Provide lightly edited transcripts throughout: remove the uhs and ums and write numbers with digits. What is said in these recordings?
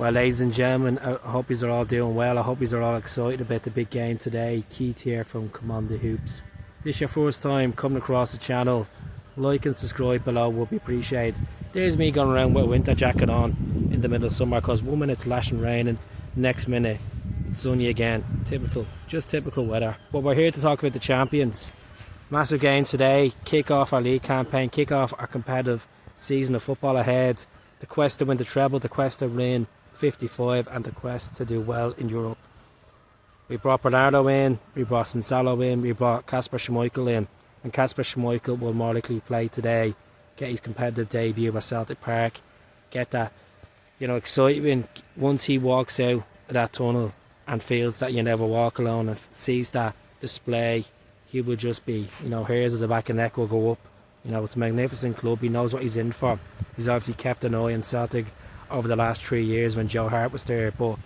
Well, ladies and gentlemen, I hope you're all doing well. I hope you're all excited about the big game today. Keith here from Commander Hoops. This is your first time coming across the channel. Like and subscribe below would be appreciated. There's me going around with a winter jacket on in the middle of summer because 1 minute it's lashing raining, next minute it's sunny again. Just typical weather. But we're here to talk about the champions. Massive game today. Kick off our league campaign, kick off our competitive season of football ahead. The quest to win the treble, the quest to win 55, and the quest to do well in Europe. We brought Bernardo in, we brought Sinsalo in, we brought Kasper Schmeichel in, and Kasper Schmeichel will more likely play today, get his competitive debut at Celtic Park, get that excitement once he walks out of that tunnel and feels that you never walk alone and sees that display. He will just be, hairs at the back of the neck will go up. It's a magnificent club. He knows what he's in for. He's obviously kept an eye on Celtic over the last 3 years when Joe Hart was there, but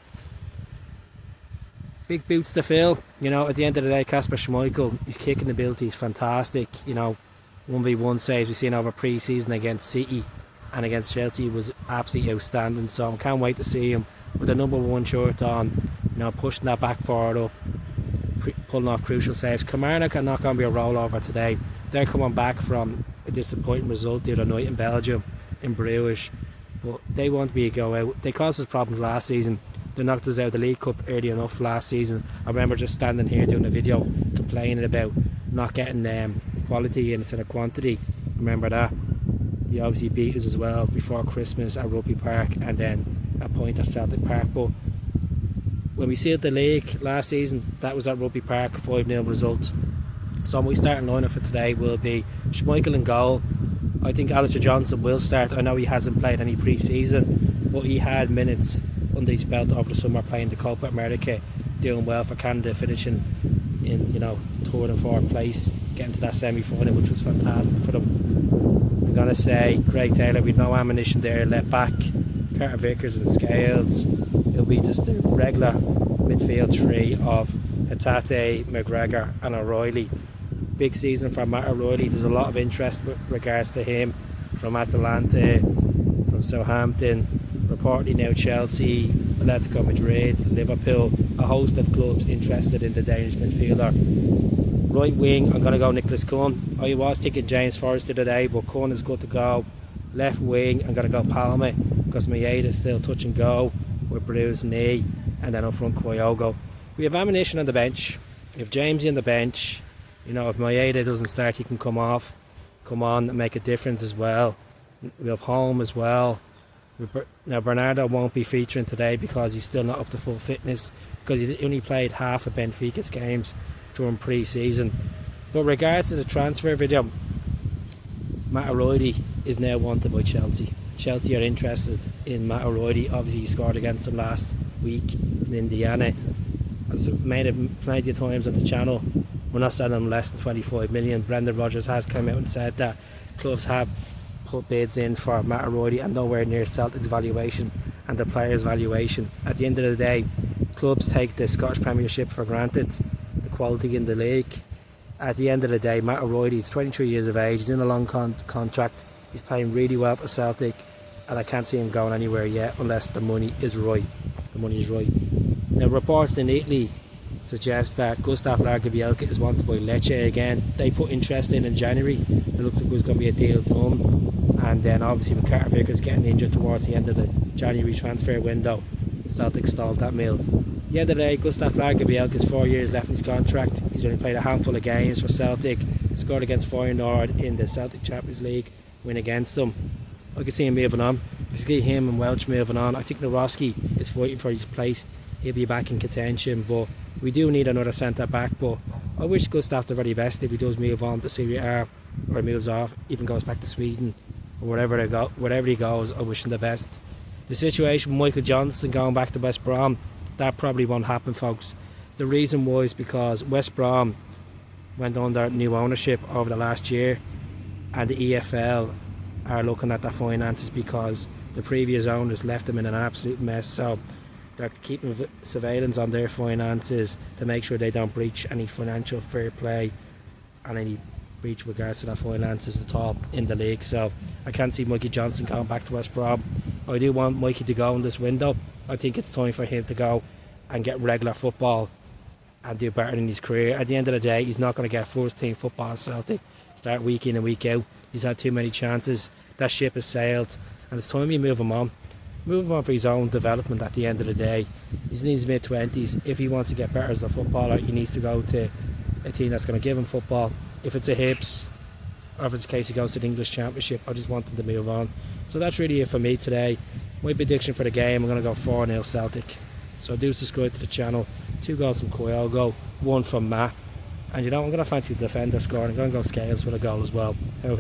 big boots to fill. At the end of the day, Kasper Schmeichel, his kicking ability is fantastic. 1v1 saves we've seen over pre-season against City and against Chelsea was absolutely outstanding, so I can't wait to see him with the number 1 shirt on, pushing that back forward up, pulling off crucial saves. Kilmarnock are not going to be a rollover today. They're coming back from a disappointing result the other night in Belgium, in Bruges, but they want to be a go out. They caused us problems last season. They knocked us out of the League Cup early enough last season. I remember just standing here doing a video complaining about not getting quality instead of quantity. Remember that? They obviously beat us as well before Christmas at Rugby Park and then a point at Celtic Park. But when we sealed the league last season, that was at Rugby Park, 5-0 result. So my starting lineup for today will be Schmeichel in goal. I think Mikey Johnston will start. I know he hasn't played any pre-season, but he had minutes under his belt over the summer playing the Copa America, doing well for Canada, finishing in 3rd and 4th place, getting to that semi-final, which was fantastic for them. I'm going to say Craig Taylor with no ammunition there, left back, Carter Vickers and Scales. It'll be just the regular midfield three of Hatate, McGregor and O'Reilly. Big season for Matt O'Reilly. There's a lot of interest with regards to him from Atalanta, from Southampton, reportedly now Chelsea, Atletico Madrid, Liverpool, a host of clubs interested in the Danish midfielder. Right wing, I'm going to go Nicholas Kuhn. I was thinking James Forrester today, but Kuhn is good to go. Left wing, I'm going to go Palma because Maeda is still touch and go with bruised knee, and then up front Kyogo. We have ammunition on the bench. If James is on the bench, if Maeda doesn't start, he can come on and make a difference as well. We have Holm as well. Now Bernardo won't be featuring today because he's still not up to full fitness because he only played half of Benfica's games during pre-season. But regards to the transfer video, Matt O'Reilly is now wanted by Chelsea. Chelsea are interested in Matt O'Reilly. Obviously he scored against them last week in Indiana. As I've made it plenty of times on the channel, we're not selling them less than 25 million. Brendan Rodgers has come out and said that clubs have put bids in for Matt O'Reilly and nowhere near Celtic's valuation and the players' valuation. At the end of the day, clubs take the Scottish Premiership for granted, the quality in the league. At the end of the day, Matt O'Reilly is 23 years of age, he's in a long contract, he's playing really well for Celtic, and I can't see him going anywhere yet unless the money is right. Now reports in Italy suggest that Gustav Lagerbielke is wanted by Lecce again. They put interest in January. It looks like there's going to be a deal done, and then obviously with Carter Vickers getting injured towards the end of the January transfer window, Celtic stalled that mill. At the end of the day, Gustav Lagerbielke has 4 years left in his contract. He's only played a handful of games for Celtic, scored against Feyenoord in the Celtic Champions League win against them. I can see him moving on. I see him and Welch moving on. I think Nawrocki is fighting for his place. He'll be back in contention, but we do need another centre back. But I wish Gustav the very best if he does move on to Serie A, or he moves off, even goes back to Sweden or wherever he goes. I wish him the best. The situation with Mikey Johnston going back to West Brom, that probably won't happen, folks. The reason was because West Brom went under new ownership over the last year, and the EFL are looking at their finances because the previous owners left them in an absolute mess. So they're keeping surveillance on their finances to make sure they don't breach any financial fair play and any breach with regards to their finances at all in the league. So I can't see Mikey Johnston going back to West Brom. I do want Mikey to go in this window. I think it's time for him to go and get regular football and do better in his career. At the end of the day, he's not going to get first team football at Celtic. Start week in and week out. He's had too many chances. That ship has sailed, and it's time you move him on. Move him on for his own development. At the end of the day, he's in his mid-20s. If he wants to get better as a footballer, he needs to go to a team that's going to give him football. If it's a Hibs, or if it's a case he goes to the English Championship, I just want him to move on. So that's really it for me today. My prediction for the game, I'm going to go 4-0 Celtic. So do subscribe to the channel. 2 goals from Kyogo, 1 from Matt. And I'm going to fancy the defender scoring. I'm going to go Scales for the goal as well. How.